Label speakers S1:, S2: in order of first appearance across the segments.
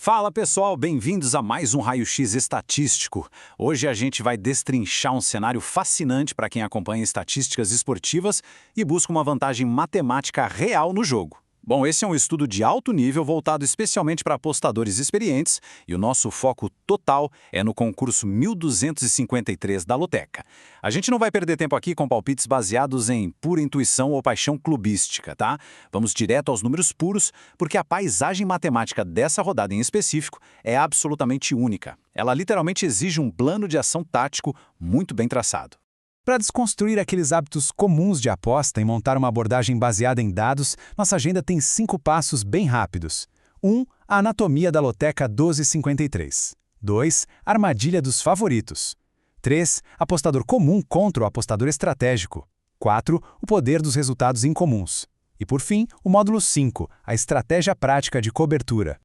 S1: Fala pessoal, bem-vindos a mais um Raio-X Estatístico. Hoje a gente vai destrinchar um cenário fascinante para quem acompanha estatísticas esportivas e busca uma vantagem matemática real no jogo. Bom, esse é um estudo de alto nível voltado especialmente para apostadores experientes e o nosso foco total é no concurso 1253 da Loteca. A gente não vai perder tempo aqui com palpites baseados em pura intuição ou paixão clubística, tá? Vamos direto aos números puros, porque a paisagem matemática dessa rodada em específico é absolutamente única. Ela literalmente exige um plano de ação tático muito bem traçado.
S2: Para desconstruir aqueles hábitos comuns de aposta e montar uma abordagem baseada em dados, nossa agenda tem 5 passos bem rápidos. 1. A anatomia da Loteca 1253. 2. Armadilha dos favoritos. 3. Apostador comum contra o apostador estratégico. 4. O poder dos resultados incomuns. E por fim, o módulo 5, a estratégia prática de cobertura.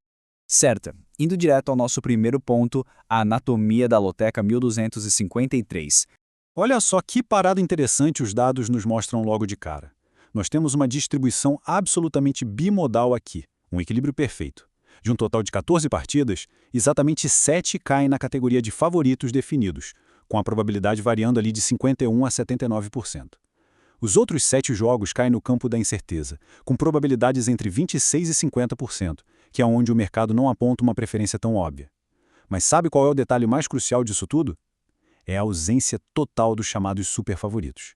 S3: Certo. Indo direto ao nosso primeiro ponto, a anatomia da Loteca 1253.
S1: Olha só que parada interessante os dados nos mostram logo de cara. Nós temos uma distribuição absolutamente bimodal aqui, um equilíbrio perfeito. De um total de 14 partidas, exatamente 7 caem na categoria de favoritos definidos, com a probabilidade variando ali de 51% a 79%. Os outros 7 jogos caem no campo da incerteza, com probabilidades entre 26% e 50%, que é onde o mercado não aponta uma preferência tão óbvia. Mas sabe qual é o detalhe mais crucial disso tudo? É a ausência total dos chamados superfavoritos.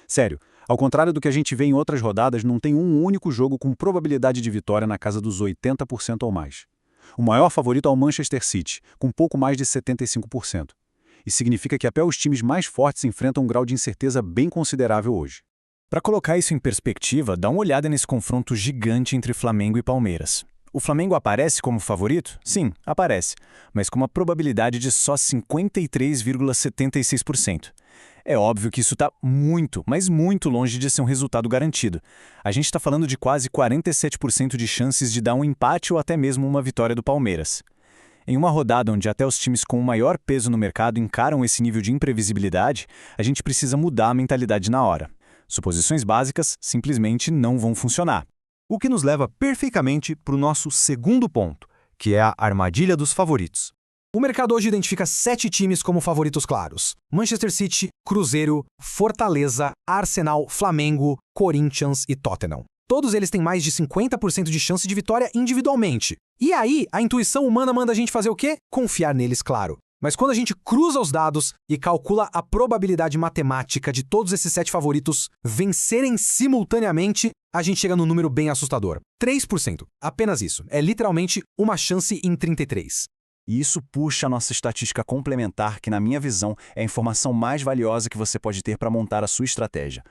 S1: Sério, ao contrário do que a gente vê em outras rodadas, não tem um único jogo com probabilidade de vitória na casa dos 80% ou mais. O maior favorito é o Manchester City, com pouco mais de 75%. Isso significa que até os times mais fortes enfrentam um grau de incerteza bem considerável hoje.
S2: Para colocar isso em perspectiva, dá uma olhada nesse confronto gigante entre Flamengo e Palmeiras. O Flamengo aparece como favorito? Sim, aparece, mas com uma probabilidade de só 53,76%. É óbvio que isso está muito, mas muito longe de ser um resultado garantido. A gente está falando de quase 47% de chances de dar um empate ou até mesmo uma vitória do Palmeiras. Em uma rodada onde até os times com o maior peso no mercado encaram esse nível de imprevisibilidade, a gente precisa mudar a mentalidade na hora. Suposições básicas simplesmente não vão funcionar.
S4: O que nos leva perfeitamente para o nosso segundo ponto, que é a armadilha dos favoritos.
S5: O mercado hoje identifica 7 times como favoritos claros: Manchester City, Cruzeiro, Fortaleza, Arsenal, Flamengo, Corinthians e Tottenham. Todos eles têm mais de 50% de chance de vitória individualmente. E aí, a intuição humana manda a gente fazer o quê? Confiar neles, claro. Mas quando a gente cruza os dados e calcula a probabilidade matemática de todos esses 7 favoritos vencerem simultaneamente, a gente chega num número bem assustador. 3%. Apenas isso. É literalmente uma chance em 33.
S1: E isso puxa a nossa estatística complementar, que na minha visão é a informação mais valiosa que você pode ter para montar a sua estratégia.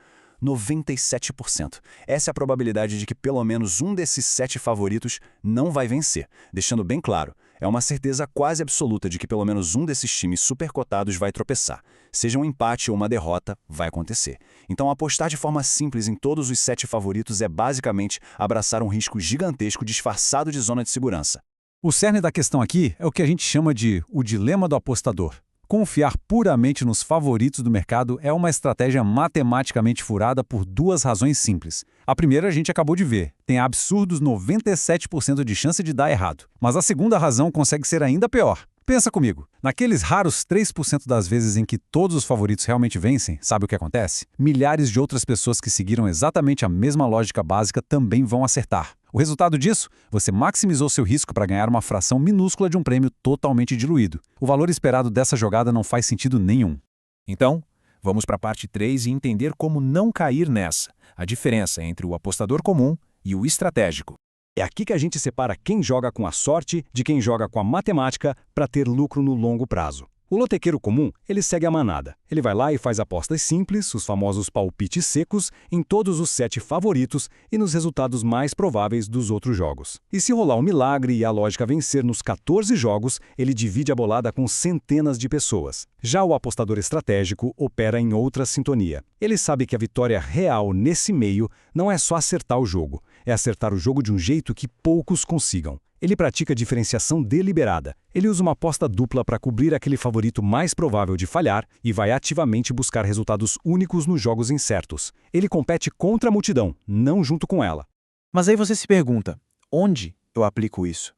S1: 97%. Essa é a probabilidade de que pelo menos um desses 7 favoritos não vai vencer, deixando bem claro, é uma certeza quase absoluta de que pelo menos um desses times supercotados vai tropeçar. Seja um empate ou uma derrota, vai acontecer. Então apostar de forma simples em todos os 7 favoritos é basicamente abraçar um risco gigantesco disfarçado de zona de segurança.
S2: O cerne da questão aqui é o que a gente chama de o dilema do apostador. Confiar puramente nos favoritos do mercado é uma estratégia matematicamente furada por 2 razões simples. A primeira a gente acabou de ver, tem absurdos 97% de chance de dar errado. Mas a segunda razão consegue ser ainda pior. Pensa comigo, naqueles raros 3% das vezes em que todos os favoritos realmente vencem, sabe o que acontece? Milhares de outras pessoas que seguiram exatamente a mesma lógica básica também vão acertar. O resultado disso? Você maximizou seu risco para ganhar uma fração minúscula de um prêmio totalmente diluído. O valor esperado dessa jogada não faz sentido nenhum.
S4: Então, vamos para a parte 3 e entender como não cair nessa. A diferença entre o apostador comum e o estratégico.
S1: É aqui que a gente separa quem joga com a sorte de quem joga com a matemática para ter lucro no longo prazo. O lotequeiro comum, ele segue a manada. Ele vai lá e faz apostas simples, os famosos palpites secos, em todos os 7 favoritos e nos resultados mais prováveis dos outros jogos. E se rolar um milagre e a lógica vencer nos 14 jogos, ele divide a bolada com centenas de pessoas. Já o apostador estratégico opera em outra sintonia. Ele sabe que a vitória real nesse meio não é só acertar o jogo, é acertar o jogo de um jeito que poucos consigam. Ele pratica diferenciação deliberada. Ele usa uma aposta dupla para cobrir aquele favorito mais provável de falhar e vai ativamente buscar resultados únicos nos jogos incertos. Ele compete contra a multidão, não junto com ela.
S3: Mas aí você se pergunta, onde eu aplico isso?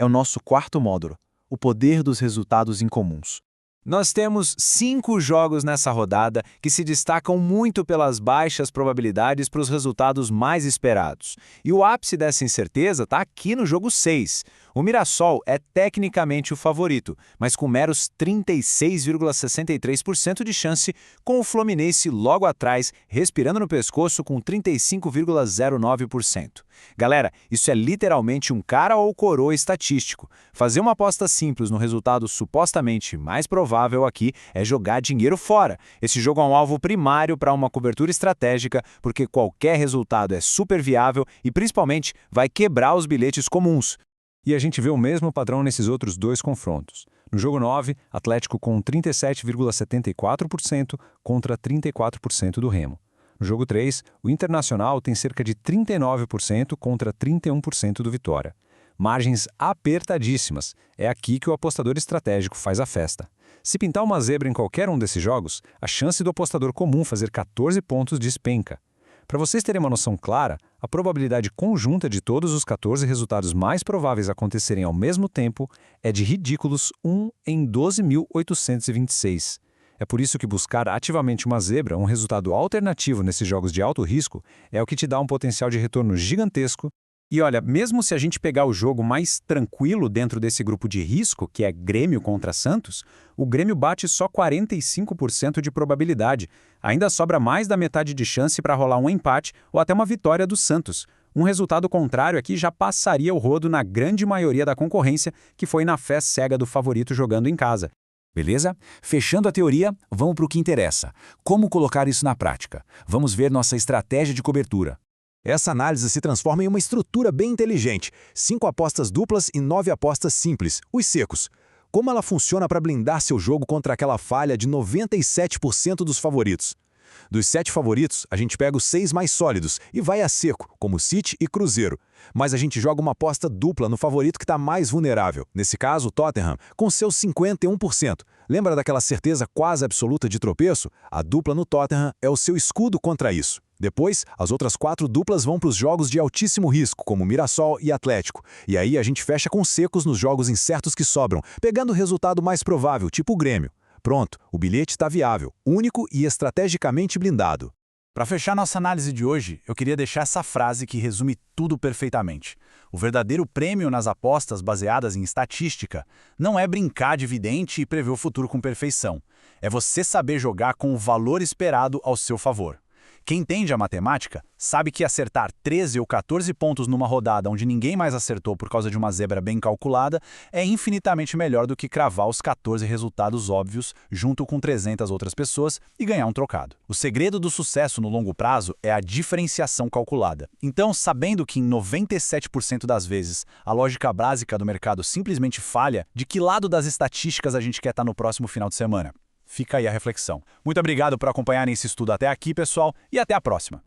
S3: é o nosso quarto módulo, o poder dos resultados incomuns. Nós temos 5 jogos nessa rodada que se destacam muito pelas baixas probabilidades para os resultados mais esperados. E o ápice dessa incerteza está aqui no jogo 6. O Mirassol é tecnicamente o favorito, mas com meros 36,63% de chance, com o Fluminense logo atrás, respirando no pescoço com 35,09%. Galera, isso é literalmente um cara ou coroa estatístico. Fazer uma aposta simples no resultado supostamente mais provável aqui é jogar dinheiro fora. Esse jogo é um alvo primário para uma cobertura estratégica, porque qualquer resultado é super viável e principalmente vai quebrar os bilhetes comuns.
S2: E a gente vê o mesmo padrão nesses outros 2 confrontos. No jogo 9, Atlético com 37,74% contra 34% do Remo. No jogo 3, o Internacional tem cerca de 39% contra 31% do Vitória. Margens apertadíssimas. É aqui que o apostador estratégico faz a festa. Se pintar uma zebra em qualquer um desses jogos, a chance do apostador comum fazer 14 pontos despenca. Para vocês terem uma noção clara, a probabilidade conjunta de todos os 14 resultados mais prováveis acontecerem ao mesmo tempo é de ridículos 1 em 12.826. É por isso que buscar ativamente uma zebra, um resultado alternativo nesses jogos de alto risco, é o que te dá um potencial de retorno gigantesco. E olha, mesmo se a gente pegar o jogo mais tranquilo dentro desse grupo de risco, que é Grêmio contra Santos, o Grêmio bate só 45% de probabilidade. Ainda sobra mais da metade de chance para rolar um empate ou até uma vitória do Santos. Um resultado contrário aqui já passaria o rodo na grande maioria da concorrência, que foi na fé cega do favorito jogando em casa.
S1: Beleza? Fechando a teoria, vamos para o que interessa. Como colocar isso na prática? Vamos ver nossa estratégia de cobertura. Essa análise se transforma em uma estrutura bem inteligente. 5 apostas duplas e 9 apostas simples, os secos. Como ela funciona para blindar seu jogo contra aquela falha de 97% dos favoritos? Dos 7 favoritos, a gente pega os 6 mais sólidos e vai a seco, como City e Cruzeiro. Mas a gente joga uma aposta dupla no favorito que está mais vulnerável, nesse caso o Tottenham, com seus 51%. Lembra daquela certeza quase absoluta de tropeço? A dupla no Tottenham é o seu escudo contra isso. Depois, as outras 4 duplas vão para os jogos de altíssimo risco, como Mirassol e Atlético. E aí a gente fecha com secos nos jogos incertos que sobram, pegando o resultado mais provável, tipo o Grêmio. Pronto, o bilhete está viável, único e estrategicamente blindado.
S6: Para fechar nossa análise de hoje, eu queria deixar essa frase que resume tudo perfeitamente. O verdadeiro prêmio nas apostas baseadas em estatística não é brincar de vidente e prever o futuro com perfeição. É você saber jogar com o valor esperado ao seu favor. Quem entende a matemática sabe que acertar 13 ou 14 pontos numa rodada onde ninguém mais acertou por causa de uma zebra bem calculada é infinitamente melhor do que cravar os 14 resultados óbvios junto com 300 outras pessoas e ganhar um trocado. O segredo do sucesso no longo prazo é a diferenciação calculada. Então, sabendo que em 97% das vezes a lógica básica do mercado simplesmente falha, de que lado das estatísticas a gente quer estar no próximo final de semana? Fica aí a reflexão. Muito obrigado por acompanharem esse estudo até aqui, pessoal, e até a próxima!